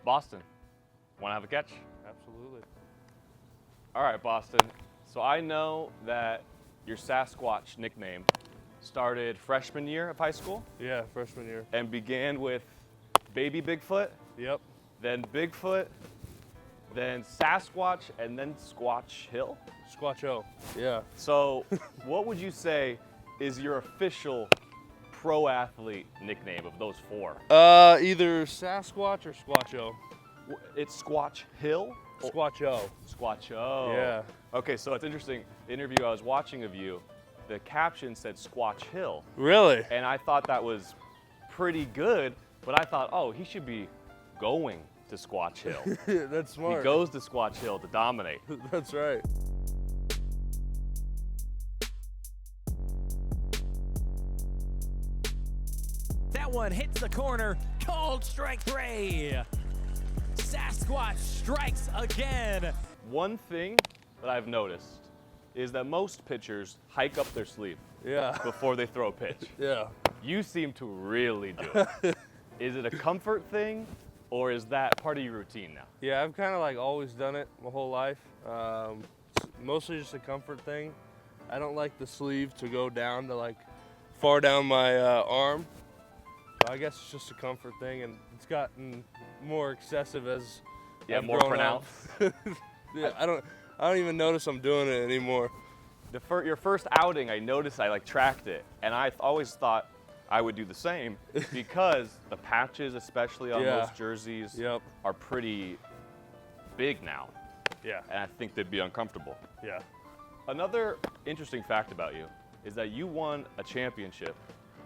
Boston, want to have a catch? Absolutely. All right, Boston. So I know that your Sasquatch nickname started freshman year of high school Yeah, freshman year. and began with Baby Bigfoot, Yep. then Bigfoot, then Sasquatch, and then Squatch Hill. Squatcho. Yeah. So what would you say is your official pro athlete nickname of those four? Either Sasquatch or Squatcho. It's Squatch Hill? Squatcho. Squatcho. Yeah. Okay, so it's interesting. The interview I was watching of you, the caption said Squatch Hill. Really? And I thought that was pretty good, but I thought, oh, he should be going to Squatch Hill. That's smart. He goes to Squatch Hill to dominate. That's right. That one hits the corner, called strike 3. Sasquatch strikes again. One thing that I've noticed is that most pitchers hike up their sleeve Yeah. before they throw a pitch. Yeah. You seem to really do it. Is it a comfort thing, or is that part of your routine now? Yeah, I've kind of like always done it my whole life. It's mostly just a comfort thing. I don't like the sleeve to go down to like far down my arm. So I guess it's just a comfort thing, and it's gotten more excessive as Yeah, I've more grown up. pronounced. Yeah, I don't even notice I'm doing it anymore. Your first outing, I noticed I tracked it, and I always thought I would do the same because the patches, especially on Yeah. those jerseys, Yep. are pretty big now, Yeah. and I think they'd be uncomfortable. Yeah. Another interesting fact about you is that you won a championship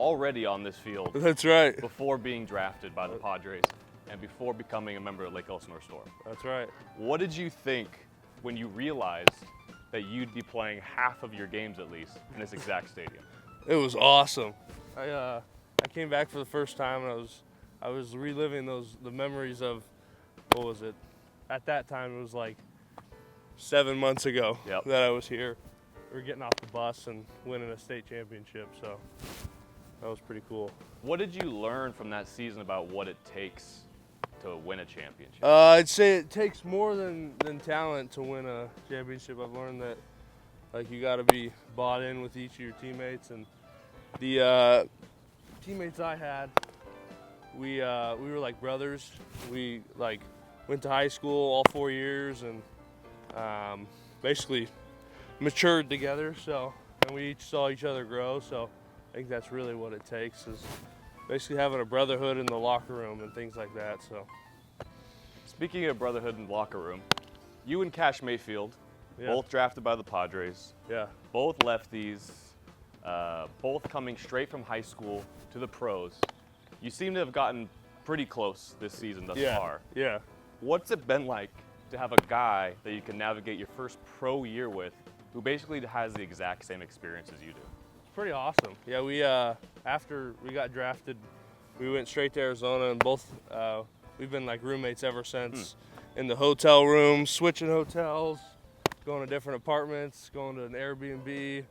already on this field That's right. before being drafted by the Padres and before becoming a member of Lake Elsinore Storm. That's right. What did you think when you realized that you'd be playing half of your games at least in this exact stadium? It was awesome. I came back for the first time, and I was reliving the memories of, what was it? At that time, it was like 7 months ago Yep. that I was here. We were getting off the bus and winning a state championship, so that was pretty cool. What did you learn from that season about what it takes to win a championship? I'd say it takes more than talent to win a championship. I've learned that like you got to be bought in with each of your teammates, and the teammates I had, we were like brothers. We like went to high school all 4 years and basically matured together. So, and we each saw each other grow. So I think that's really what it takes, is basically having a brotherhood in the locker room and things like that. So. Speaking of brotherhood in the locker room, you and Kash Mayfield, Yeah. both drafted by the Padres, Yeah. both lefties, both coming straight from high school to the pros. You seem to have gotten pretty close this season thus far. Yeah. What's it been like to have a guy that you can navigate your first pro year with who basically has the exact same experience as you do? Pretty awesome. Yeah, we after we got drafted, we went straight to Arizona, and both we've been like roommates ever since. In the hotel room, switching hotels, going to different apartments, going to an Airbnb,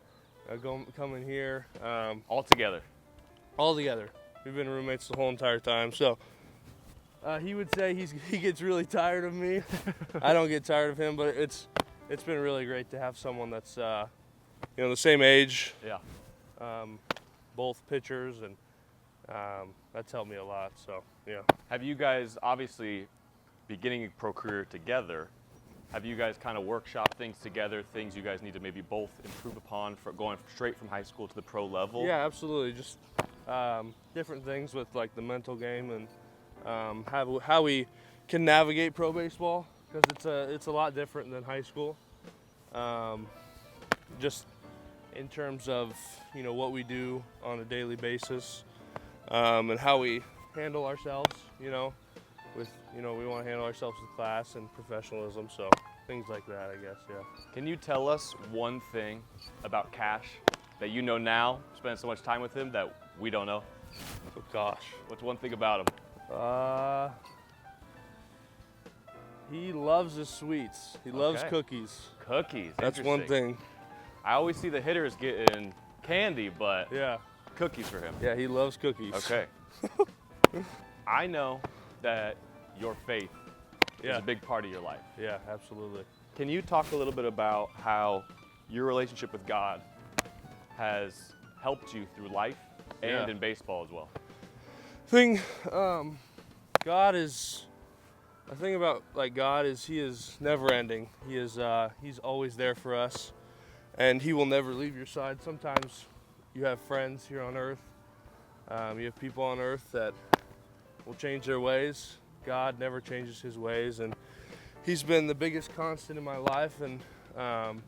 coming here, All together. all together. We've been roommates the whole entire time. So he would say he gets really tired of me. I don't get tired of him, but it's been really great to have someone that's the same age. Yeah. Both pitchers, and that's helped me a lot. So yeah. Have you guys, obviously, beginning a pro career together, have you guys kind of workshop things together, things you guys need to maybe both improve upon for going straight from high school to the pro level? Yeah, absolutely. Just different things with like the mental game and how we can navigate pro baseball, because it's a lot different than high school. Just in terms of what we do on a daily basis, and how we handle ourselves. We want to handle ourselves with class and professionalism. So things like that, I guess. Yeah. Can you tell us one thing about Kash that you know now, spending so much time with him, that we don't know? Oh gosh. What's one thing about him? He loves his sweets. He loves Okay. cookies. Cookies. That's one Interesting. thing. I always see the hitters getting candy, but Yeah. cookies for him. Yeah, he loves cookies. Okay. I know that your faith is Yeah. a big part of your life. Yeah, absolutely. Can you talk a little bit about how your relationship with God has helped you through life and Yeah. in baseball as well? God is, the thing about like God is He is never ending. He's always there for us, and He will never leave your side. Sometimes you have friends here on earth. You have people on earth that will change their ways. God never changes His ways, and He's been the biggest constant in my life, and I'm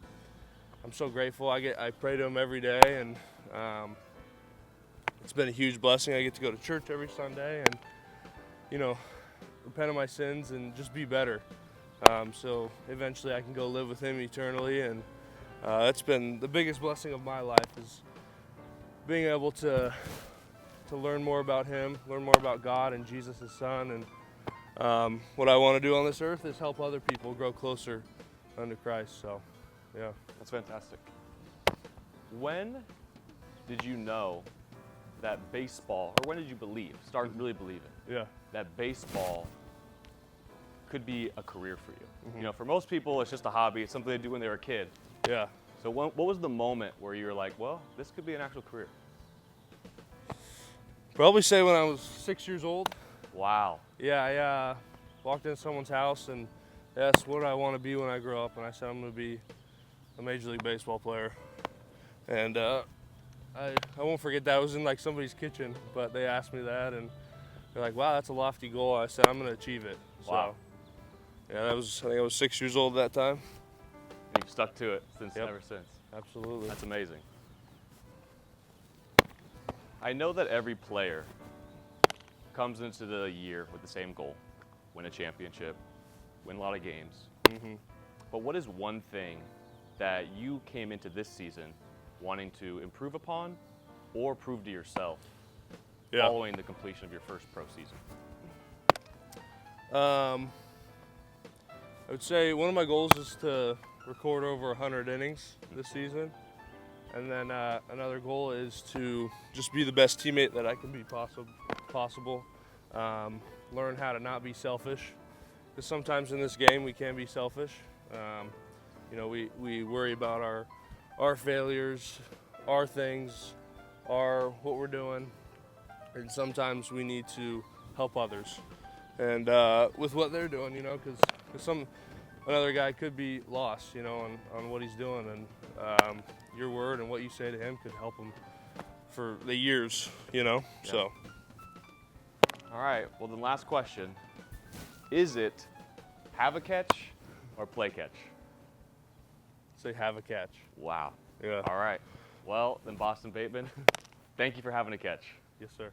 so grateful. I pray to Him every day, and it's been a huge blessing. I get to go to church every Sunday, and repent of my sins and just be better. So eventually I can go live with Him eternally, and that's been the biggest blessing of my life, is being able to learn more about Him, learn more about God and Jesus, His Son, and what I want to do on this earth is help other people grow closer unto Christ. So, yeah. That's fantastic. When did you know that baseball, or when did you start really believing Yeah. that baseball could be a career for you? You know, for most people, it's just a hobby. It's something they do when they were a kid. Yeah. So what was the moment where you were like, well, this could be an actual career? Probably say when I was 6 years old. Wow. Yeah, I walked into someone's house and they asked what I want to be when I grow up, and I said I'm going to be a Major League Baseball player. And I won't forget that. I was in like somebody's kitchen, but they asked me that, and they're like, wow, that's a lofty goal. I said, I'm going to achieve it. Wow. So, yeah, I think I was 6 years old at that time. And you've stuck to it Yep. ever since. Absolutely. That's amazing. I know that every player comes into the year with the same goal: win a championship, win a lot of games. But what is one thing that you came into this season wanting to improve upon or prove to yourself following the completion of your first pro season? I would say one of my goals is to record over 100 innings this season. And then another goal is to just be the best teammate that I can be possible. Learn how to not be selfish. Because sometimes in this game we can be selfish. We worry about our failures, our things, what we're doing. And sometimes we need to help others. And with what they're doing, because another guy could be lost, on what he's doing, and your word and what you say to him could help him for the years, So. All right, well, then last question. Is it have a catch or play catch? Say have a catch. Wow. Yeah. All right. Well, then Boston Bateman, thank you for having a catch. Yes, sir.